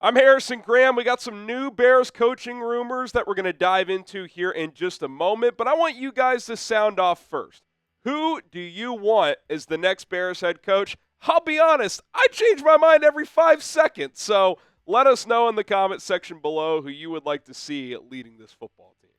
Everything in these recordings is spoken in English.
I'm Harrison Graham. We got some new Bears coaching rumors that we're going to dive into here in just a moment, but I want you guys to sound off first. Who do you want as the next Bears head coach? I'll be honest, I change my mind every 5 seconds, so let us know in the comment section below who you would like to see leading this football team.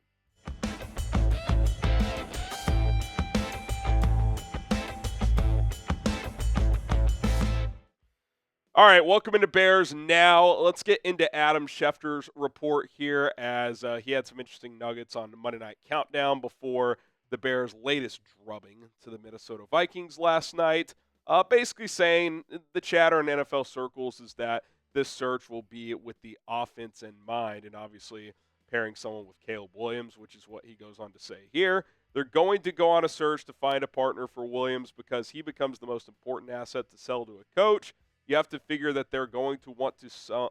All right, welcome into Bears Now. Let's get into Adam Schefter's report here as he had some interesting nuggets on the Monday Night Countdown before the Bears' latest drubbing to the Minnesota Vikings last night. Basically saying the chatter in NFL circles is that this search will be with the offense in mind, and obviously pairing someone with Caleb Williams, which is what he goes on to say here. They're going to go on a search to find a partner for Williams because he becomes the most important asset to sell to a coach. You have to figure that they're going to want to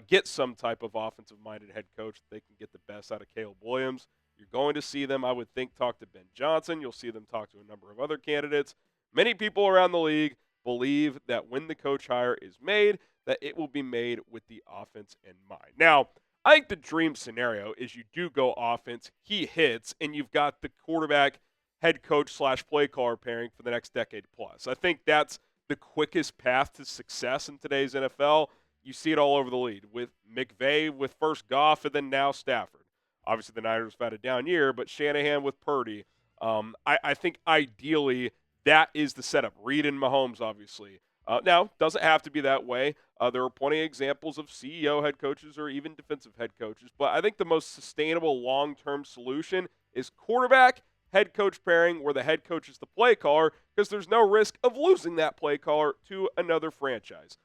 get some type of offensive-minded head coach that they can get the best out of Caleb Williams. You're going to see them, I would think, talk to Ben Johnson. You'll see them talk to a number of other candidates. Many people around the league believe that when the coach hire is made, that it will be made with the offense in mind. Now, I think the dream scenario is you do go offense, he hits, and you've got the quarterback, head coach / play caller pairing for the next decade plus. I think that's the quickest path to success in today's NFL. You see it all over the league with McVay with first Goff and then now Stafford. Obviously, the Niners have had a down year, but Shanahan with Purdy. I think ideally that is the setup. Reed and Mahomes, obviously. Now, doesn't have to be that way. There are plenty of examples of CEO head coaches or even defensive head coaches, but I think the most sustainable long-term solution is quarterback head coach pairing where the head coach is the play caller because there's no risk of losing that play caller to another franchise.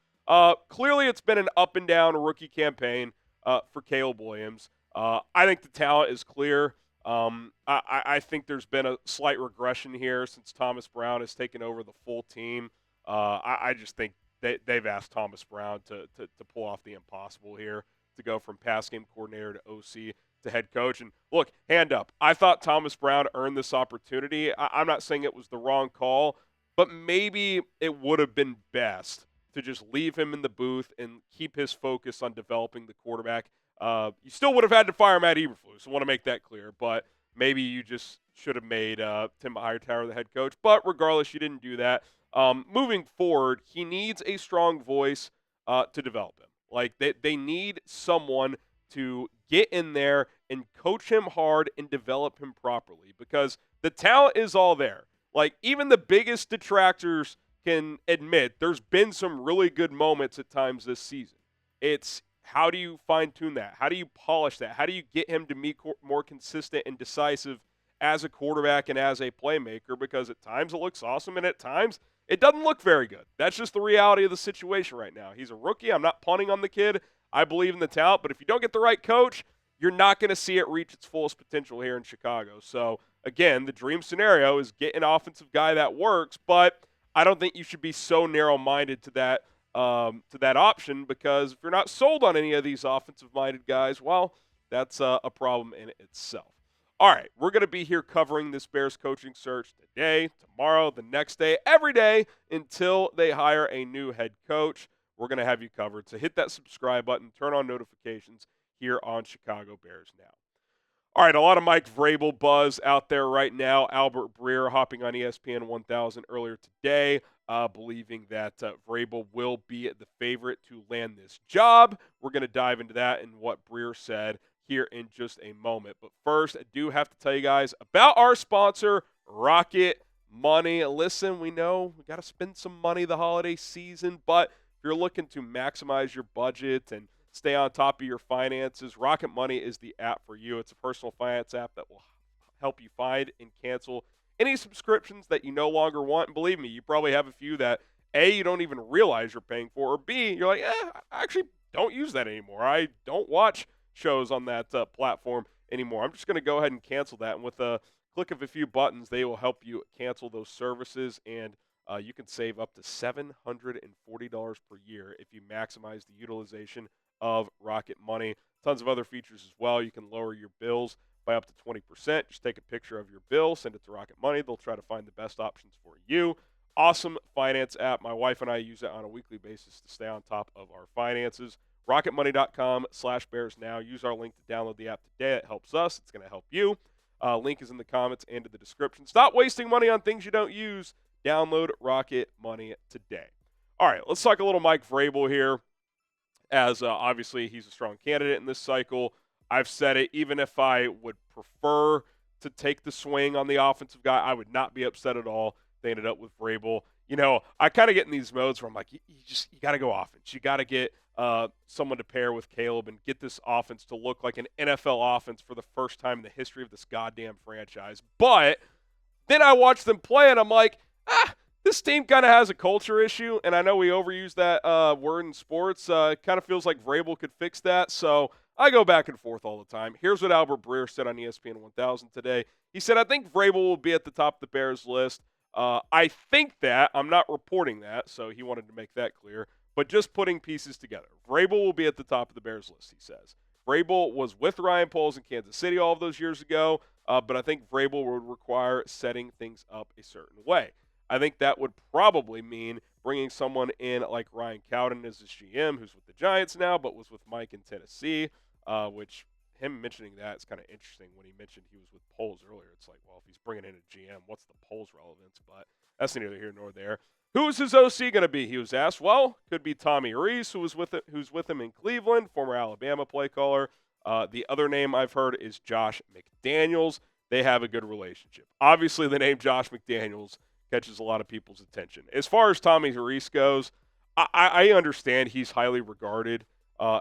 Clearly, it's been an up and down rookie campaign for Caleb Williams. I think the talent is clear. I think there's been a slight regression here since Thomas Brown has taken over the full team. I just think they've asked Thomas Brown to pull off the impossible here, to go from pass game coordinator to OC to head coach. And look, hand up, I thought Thomas Brown earned this opportunity. I'm not saying it was the wrong call, but maybe it would have been best to just leave him in the booth and keep his focus on developing the quarterback. You still would have had to fire Matt Eberflus, so I want to make that clear, but maybe you just should have made Tim Hightower the head coach. But regardless, you didn't do that. Moving forward, he needs a strong voice to develop him. Like, they need someone to get in there and coach him hard and develop him properly because the talent is all there. Like, even the biggest detractors can admit there's been some really good moments at times this season. It's how do you fine-tune that? How do you polish that? How do you get him to be more consistent and decisive as a quarterback and as a playmaker? Because at times it looks awesome and at times it doesn't look very good. That's just the reality of the situation right now. He's a rookie. I'm not punting on the kid. I believe in the talent, but if you don't get the right coach, you're not going to see it reach its fullest potential here in Chicago. So, again, the dream scenario is get an offensive guy that works, but I don't think you should be so narrow-minded to that option because if you're not sold on any of these offensive-minded guys, well, that's a problem in itself. All right, we're going to be here covering this Bears coaching search today, tomorrow, the next day, every day until they hire a new head coach. We're going to have you covered. So hit that subscribe button, turn on notifications here on Chicago Bears Now. All right, a lot of Mike Vrabel buzz out there right now. Albert Breer hopping on ESPN 1000 earlier today, believing that Vrabel will be the favorite to land this job. We're going to dive into that and what Breer said here in just a moment. But first, I do have to tell you guys about our sponsor, Rocket Money. Listen, we know we got to spend some money the holiday season, but if you're looking to maximize your budget and stay on top of your finances, Rocket Money is the app for you. It's a personal finance app that will help you find and cancel any subscriptions that you no longer want. And believe me, you probably have a few that, A, you don't even realize you're paying for, or B, you're like, I actually don't use that anymore. I don't watch shows on that platform anymore. I'm just going to go ahead and cancel that. And with a click of a few buttons, they will help you cancel those services, and you can save up to $740 per year if you maximize the utilization of Rocket Money. Tons of other features as well. You can lower your bills by up to 20%. Just take a picture of your bill, send it to Rocket Money. They'll try to find the best options for you. Awesome finance app. My wife and I use it on a weekly basis to stay on top of our finances. RocketMoney.com/Bears now. Use our link to download the app today. It helps us. It's going to help you. Link is in the comments and in the description. Stop wasting money on things you don't use. Download Rocket Money today. All right, let's talk a little Mike Vrabel here, as obviously he's a strong candidate in this cycle. I've said it, even if I would prefer to take the swing on the offensive guy, I would not be upset at all. They ended up with Vrabel. I kind of get in these modes where I'm like, you got to go offense. You got to get someone to pair with Caleb and get this offense to look like an NFL offense for the first time in the history of this goddamn franchise. But then I watch them play, and I'm like, this team kind of has a culture issue, and I know we overuse that word in sports. It kind of feels like Vrabel could fix that, so I go back and forth all the time. Here's what Albert Breer said on ESPN 1000 today. He said, I think Vrabel will be at the top of the Bears list. I think that. I'm not reporting that, so he wanted to make that clear, but just putting pieces together. Vrabel will be at the top of the Bears list, he says. Vrabel was with Ryan Poles in Kansas City all of those years ago, but I think Vrabel would require setting things up a certain way. I think that would probably mean bringing someone in like Ryan Cowden as his GM, who's with the Giants now, but was with Mike in Tennessee, which him mentioning that is kind of interesting. When he mentioned he was with Poles earlier, it's like, well, if he's bringing in a GM, what's the Poles relevance? But that's neither here nor there. Who's his OC going to be? He was asked. Well, could be Tommy Rees, who's with him in Cleveland, former Alabama play caller. The other name I've heard is Josh McDaniels. They have a good relationship. Obviously, the name Josh McDaniels catches a lot of people's attention. As far as Tommy Rees goes, I understand he's highly regarded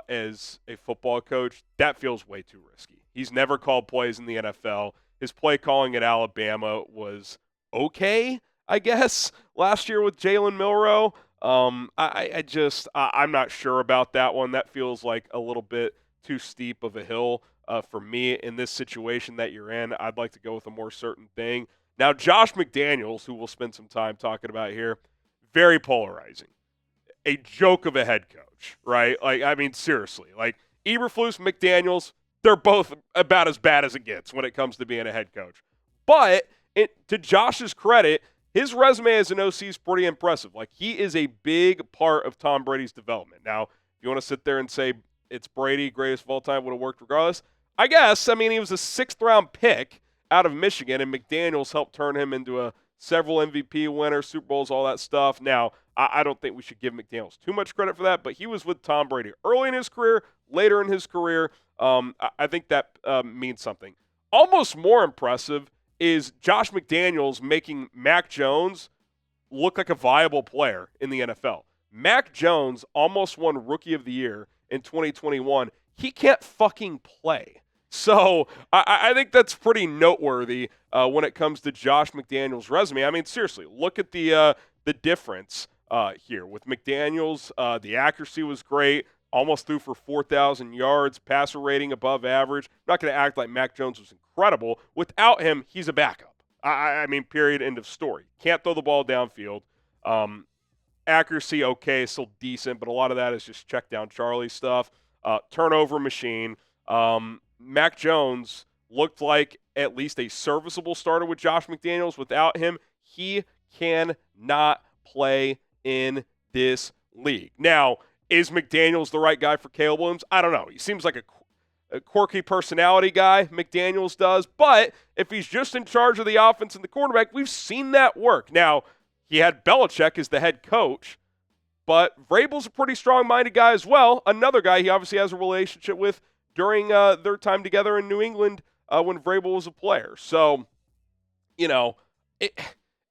as a football coach. That feels way too risky. He's never called plays in the NFL. His play calling at Alabama was okay, I guess, last year with Jalen Milroe. I'm not sure about that one. That feels like a little bit too steep of a hill for me in this situation that you're in. I'd like to go with a more certain thing. Now, Josh McDaniels, who we'll spend some time talking about here, very polarizing. A joke of a head coach, right? Seriously. Eberflus, McDaniels, they're both about as bad as it gets when it comes to being a head coach. But to Josh's credit, his resume as an OC is pretty impressive. He is a big part of Tom Brady's development. Now, if you want to sit there and say it's Brady, greatest of all time, would have worked regardless, I guess. He was a 6th-round pick out of Michigan, and McDaniels helped turn him into a several MVP winner, Super Bowls, all that stuff. Now, I don't think we should give McDaniels too much credit for that, but he was with Tom Brady early in his career, later in his career. I think that means something. Almost more impressive is Josh McDaniels making Mac Jones look like a viable player in the NFL. Mac Jones almost won Rookie of the Year in 2021. He can't fucking play. So I think that's pretty noteworthy when it comes to Josh McDaniels' resume. Seriously, look at the difference here. With McDaniels, the accuracy was great, almost threw for 4,000 yards, passer rating above average. I'm not going to act like Mac Jones was incredible. Without him, he's a backup. Period, end of story. Can't throw the ball downfield. Accuracy, okay, still decent, but a lot of that is just check down Charlie stuff. Turnover machine. Mac Jones looked like at least a serviceable starter with Josh McDaniels. Without him, he cannot play in this league. Now, is McDaniels the right guy for Caleb Williams? I don't know. He seems like a quirky personality guy, McDaniels does, but if he's just in charge of the offense and the quarterback, we've seen that work. Now, he had Belichick as the head coach, but Vrabel's a pretty strong-minded guy as well. Another guy he obviously has a relationship with during their time together in New England when Vrabel was a player. So,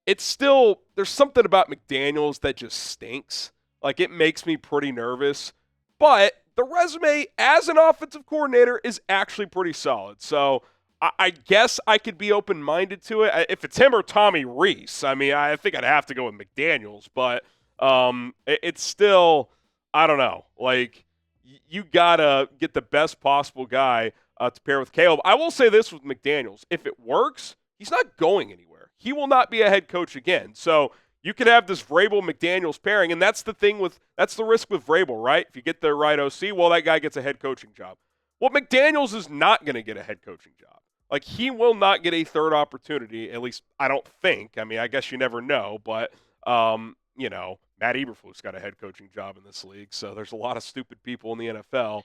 it's still, there's something about McDaniels that just stinks. It makes me pretty nervous. But the resume as an offensive coordinator is actually pretty solid. So I guess I could be open-minded to it. If it's him or Tommy Rees, I think I'd have to go with McDaniels. But it's still, I don't know. You got to get the best possible guy to pair with Caleb. I will say this with McDaniels. If it works, he's not going anywhere. He will not be a head coach again. So you could have this Vrabel-McDaniels pairing, and that's the risk with Vrabel, right? If you get the right OC, well, that guy gets a head coaching job. Well, McDaniels is not going to get a head coaching job. He will not get a third opportunity, at least I don't think. I guess you never know, but Matt Eberflus got a head coaching job in this league, so there's a lot of stupid people in the NFL.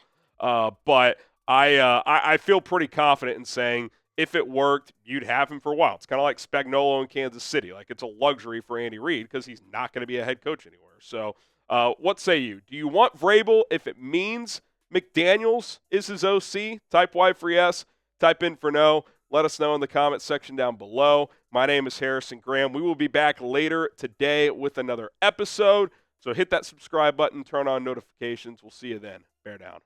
But I feel pretty confident in saying if it worked, you'd have him for a while. It's kind of like Spagnuolo in Kansas City. Like, it's a luxury for Andy Reid because he's not going to be a head coach anywhere. So what say you? Do you want Vrabel if it means McDaniels is his OC? Type Y for yes. Type in for no. Let us know in the comment section down below. My name is Harrison Graham. We will be back later today with another episode. So hit that subscribe button, turn on notifications. We'll see you then. Bear down.